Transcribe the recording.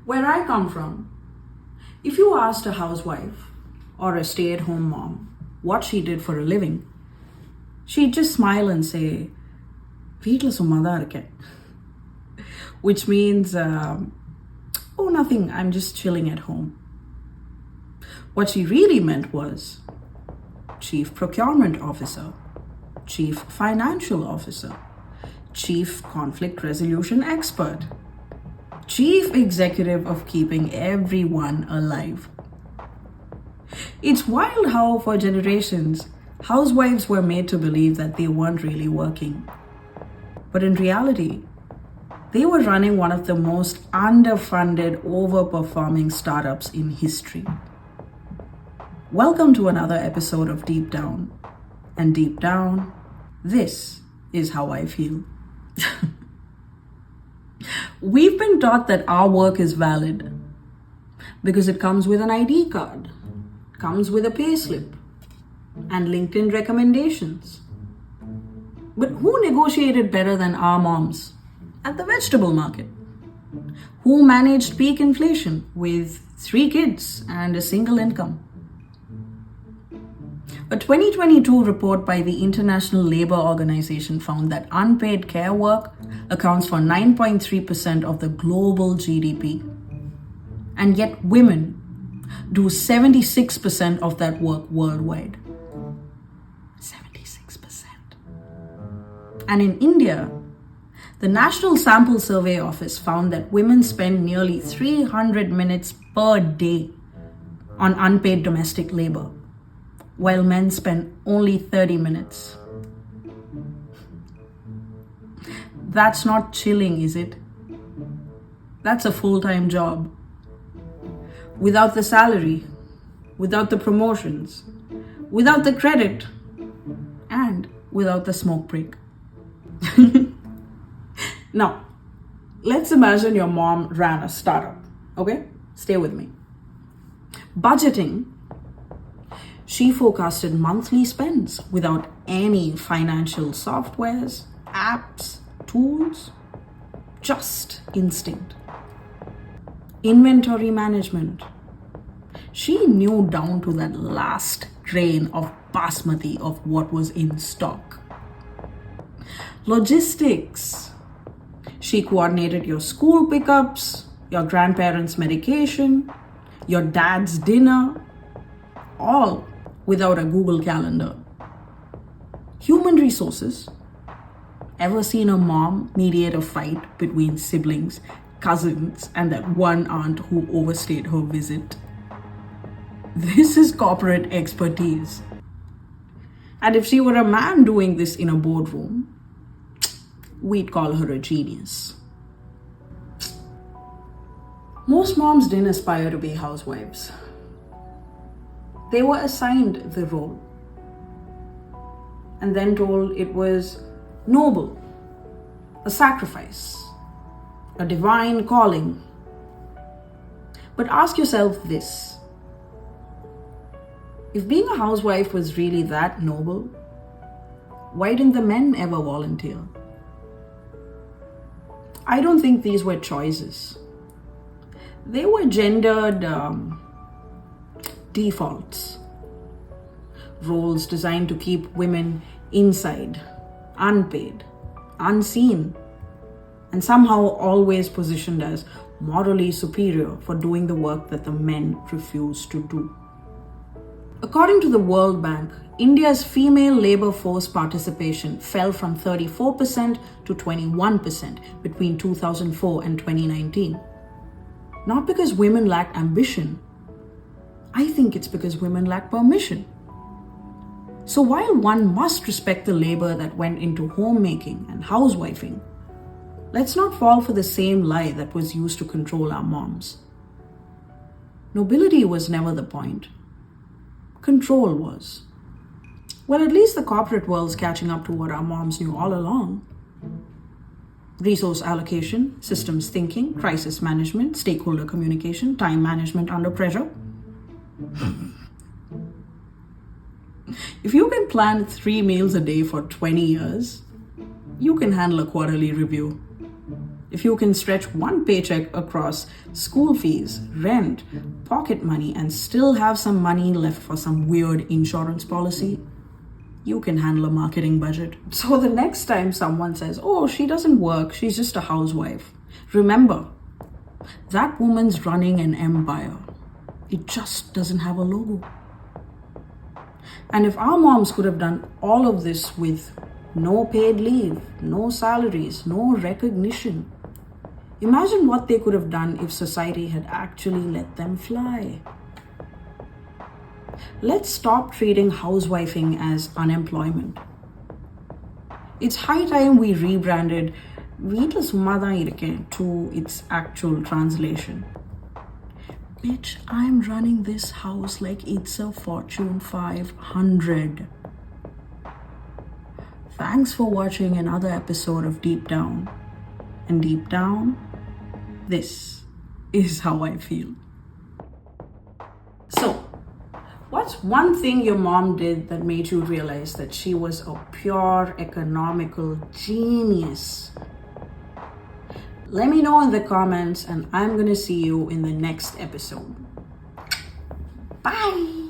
Where I come from, if you asked a housewife or a stay at home mom what she did for a living, she'd just smile and say, வீட்டில் சும்மா தான் இருக்கேன். Which means, oh, nothing, I'm just chilling at home. What she really meant was Chief Procurement Officer, Chief Financial Officer, Chief Conflict Resolution Expert, Chief Executive of keeping everyone alive. It's wild how, for generations, housewives were made to believe that they weren't really working. But in reality, they were running one of the most underfunded, overperforming startups in history. Welcome to another episode of Deep Down. And deep down, this is how I feel. We've been taught that our work is valid because it comes with an ID card, comes with a payslip, and LinkedIn recommendations. But who negotiated better than our moms at the vegetable market? Who managed peak inflation with 3 kids and a single income? A 2022 report by the International Labour Organization found that unpaid care work accounts for 9.3% of the global GDP. And yet women do 76% of that work worldwide. 76%. And in India, the National Sample Survey Office found that women spend nearly 300 minutes per day on unpaid domestic labor, while men spend only 30 minutes. That's not chilling, is it? That's a full-time job. Without the salary, without the promotions, without the credit, and without the smoke break. Now, let's imagine your mom ran a startup, okay? Stay with me. Budgeting, she forecasted monthly spends without any financial softwares, apps, tools, just instinct. Inventory management, she knew down to that last grain of basmati of what was in stock. Logistics, she coordinated your school pickups, your grandparents' medication, your dad's dinner, all without a Google Calendar. Human resources, ever seen a mom mediate a fight between siblings, cousins, and that one aunt who overstayed her visit? This is corporate expertise. And if she were a man doing this in a boardroom, we'd call her a genius. Most moms didn't aspire to be housewives. They were assigned the role and then told it was noble, a sacrifice, a divine calling. But ask yourself this: if being a housewife was really that noble, why didn't the men ever volunteer? I don't think these were choices. They were gendered defaults, roles designed to keep women inside, unpaid, unseen, and somehow always positioned as morally superior for doing the work that the men refuse to do. According to the World Bank, India's female labor force participation fell from 34% to 21% between 2004 and 2019. Not because women lack ambition. I think it's because women lack permission. So while one must respect the labor that went into homemaking and housewifing, let's not fall for the same lie that was used to control our moms. Nobility was never the point. Control was. Well, at least the corporate world's catching up to what our moms knew all along. Resource allocation, systems thinking, crisis management, stakeholder communication, time management under pressure. If you can plan 3 meals a day for 20 years, you can handle a quarterly review. If you can stretch one paycheck across school fees, rent, pocket money, and still have some money left for some weird insurance policy, you can handle a marketing budget. So the next time someone says, oh, she doesn't work, she's just a housewife, remember, that woman's running an empire. It just doesn't have a logo. And if our moms could have done all of this with no paid leave, no salaries, no recognition, imagine what they could have done if society had actually let them fly. Let's stop treating housewifing as unemployment. It's high time we rebranded வீட்ல சும்மா தான் இருக்கேன் to its actual translation. Bitch, I'm running this house like it's a Fortune 500. Thanks for watching another episode of Deep Down. And deep down, this is how I feel. So, what's one thing your mom did that made you realize that she was a pure economical genius? Let me know in the comments, and I'm gonna see you in the next episode. Bye!